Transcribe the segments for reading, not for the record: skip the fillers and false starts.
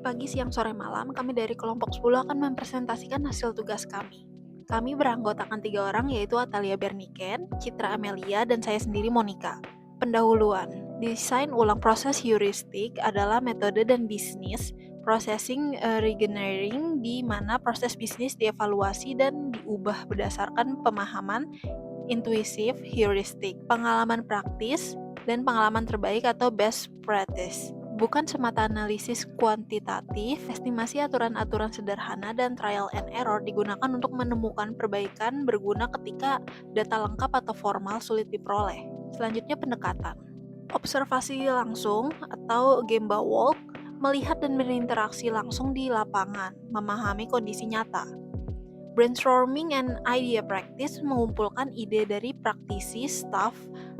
pagi, siang, sore, malam, kami dari kelompok 10 akan mempresentasikan hasil tugas kami. Kami beranggotakan 3 orang, yaitu Atalia Berniken, Citra Amelia, dan saya sendiri Monica. Pendahuluan, desain ulang proses heuristik adalah metode dan bisnis processing reengineering di mana proses bisnis dievaluasi dan diubah berdasarkan pemahaman intuisif heuristik, pengalaman praktis, dan pengalaman terbaik atau best practice. Bukan semata analisis kuantitatif, estimasi aturan-aturan sederhana dan trial and error digunakan untuk menemukan perbaikan berguna ketika data lengkap atau formal sulit diperoleh. Selanjutnya pendekatan. Observasi langsung atau Gemba Walk, melihat dan berinteraksi langsung di lapangan, memahami kondisi nyata. Brainstorming and idea practice mengumpulkan ide dari praktisi, staff,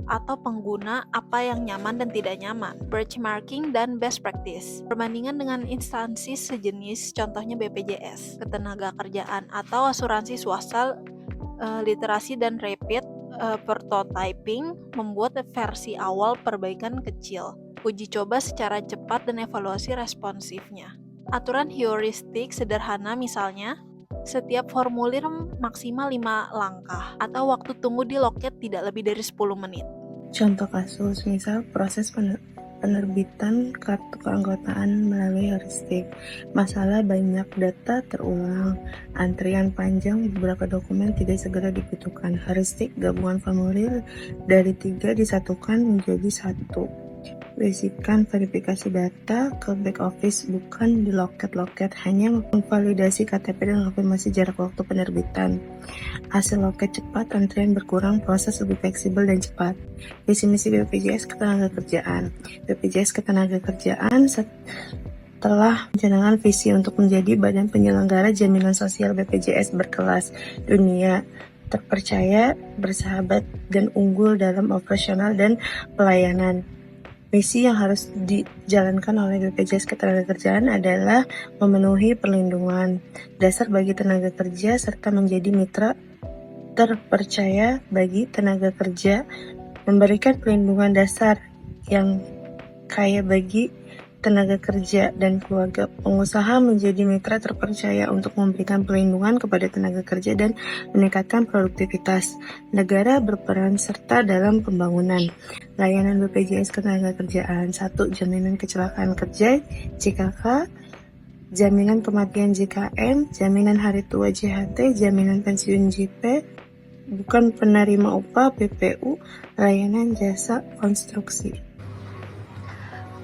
atau pengguna apa yang nyaman dan tidak nyaman. Benchmarking dan best practice. Perbandingan dengan instansi sejenis, contohnya BPJS, ketenagakerjaan, atau asuransi swasta, literasi dan rapid prototyping, membuat versi awal perbaikan kecil. Uji coba secara cepat dan evaluasi responsifnya. Aturan heuristik sederhana misalnya, setiap formulir maksimal 5 langkah atau waktu tunggu di loket tidak lebih dari 10 menit. Contoh kasus, misal proses penerbitan kartu keanggotaan melalui heuristik. Masalah banyak data terulang, antrian panjang, beberapa dokumen tidak segera dibutuhkan. Heuristik gabungan formulir dari 3 disatukan menjadi 1. Basikan verifikasi data ke back office, bukan di loket-loket, hanya memvalidasi KTP dan konfirmasi jarak waktu penerbitan. Hasil loket cepat, antrian berkurang, proses lebih fleksibel dan cepat. Visi misi BPJS Ketenagakerjaan. BPJS Ketenagakerjaan telah mencanangkan visi untuk menjadi badan penyelenggara jaminan sosial BPJS berkelas dunia, terpercaya, bersahabat, dan unggul dalam operasional dan pelayanan. Misi yang harus dijalankan oleh BPJS Ketenagakerjaan adalah memenuhi perlindungan dasar bagi tenaga kerja serta menjadi mitra terpercaya bagi tenaga kerja, memberikan perlindungan dasar yang kaya bagi tenaga kerja dan keluarga. Pengusaha menjadi mitra terpercaya untuk memberikan perlindungan kepada tenaga kerja dan meningkatkan produktivitas. Negara berperan serta dalam pembangunan. Layanan BPJS Ketenagakerjaan. 1. Jaminan kecelakaan kerja JKK, jaminan kematian JKM, jaminan hari tua JHT, jaminan pensiun JP, bukan penerima upah BPU, layanan jasa konstruksi.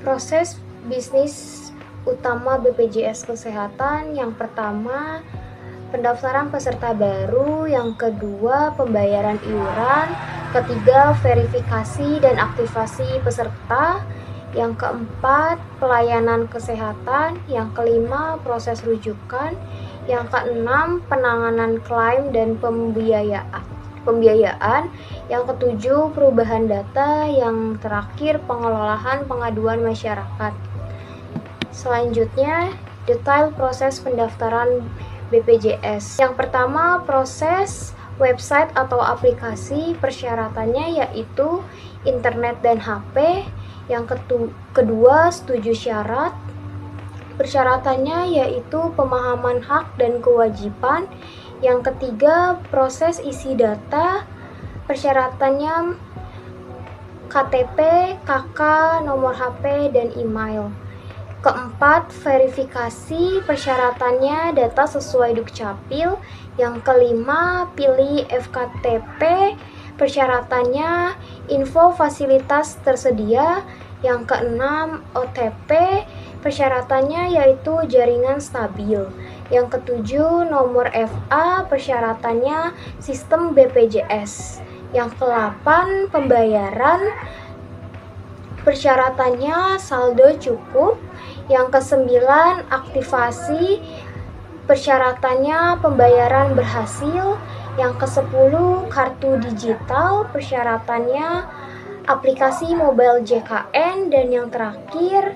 Proses bisnis utama BPJS Kesehatan, yang pertama pendaftaran peserta baru, yang kedua pembayaran iuran, ketiga verifikasi dan aktivasi peserta, yang keempat pelayanan kesehatan, yang kelima proses rujukan, yang keenam penanganan klaim dan pembiayaan, yang ketujuh perubahan data, yang terakhir pengelolaan pengaduan masyarakat. Selanjutnya, detail proses pendaftaran BPJS. Yang pertama, proses website atau aplikasi. Persyaratannya yaitu internet dan HP. Yang kedua, setuju syarat. Persyaratannya yaitu pemahaman hak dan kewajiban. Yang ketiga, proses isi data. Persyaratannya KTP, KK, nomor HP, dan email. Keempat, verifikasi. Persyaratannya data sesuai Dukcapil. Yang kelima, pilih FKTP. Persyaratannya info fasilitas tersedia. Yang keenam, OTP. Persyaratannya yaitu jaringan stabil. Yang ketujuh, nomor FA. Persyaratannya sistem BPJS. Yang ke-8, pembayaran. Persyaratannya saldo cukup. Yang ke-9, aktivasi. Persyaratannya pembayaran berhasil. Yang ke-10, kartu digital. Persyaratannya aplikasi mobile JKN. Dan yang terakhir,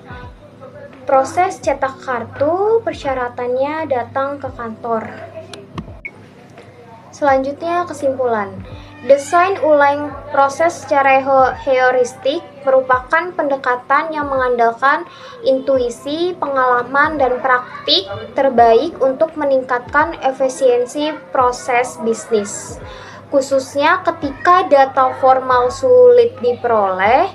proses cetak kartu. Persyaratannya datang ke kantor. Selanjutnya, kesimpulan. Desain ulang proses secara heuristik merupakan pendekatan yang mengandalkan intuisi, pengalaman, dan praktik terbaik untuk meningkatkan efisiensi proses bisnis. Khususnya ketika data formal sulit diperoleh.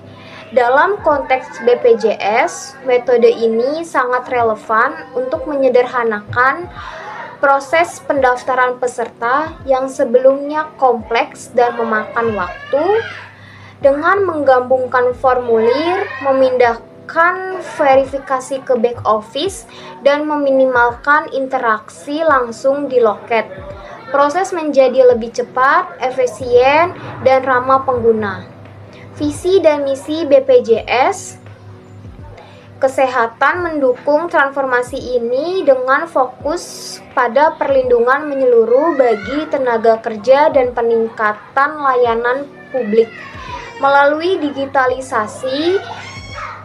Dalam konteks BPJS, metode ini sangat relevan untuk menyederhanakan proses pendaftaran peserta yang sebelumnya kompleks dan memakan waktu dengan menggabungkan formulir, memindahkan verifikasi ke back office, dan meminimalkan interaksi langsung di loket. Proses menjadi lebih cepat, efisien, dan ramah pengguna. Visi dan misi BPJS Kesehatan mendukung transformasi ini dengan fokus pada perlindungan menyeluruh bagi tenaga kerja dan peningkatan layanan publik melalui digitalisasi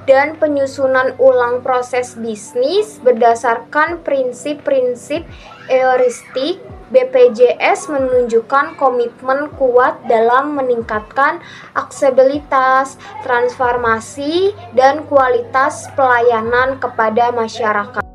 dan penyusunan ulang proses bisnis berdasarkan prinsip-prinsip heuristik. BPJS menunjukkan komitmen kuat dalam meningkatkan aksesibilitas, transformasi, dan kualitas pelayanan kepada masyarakat.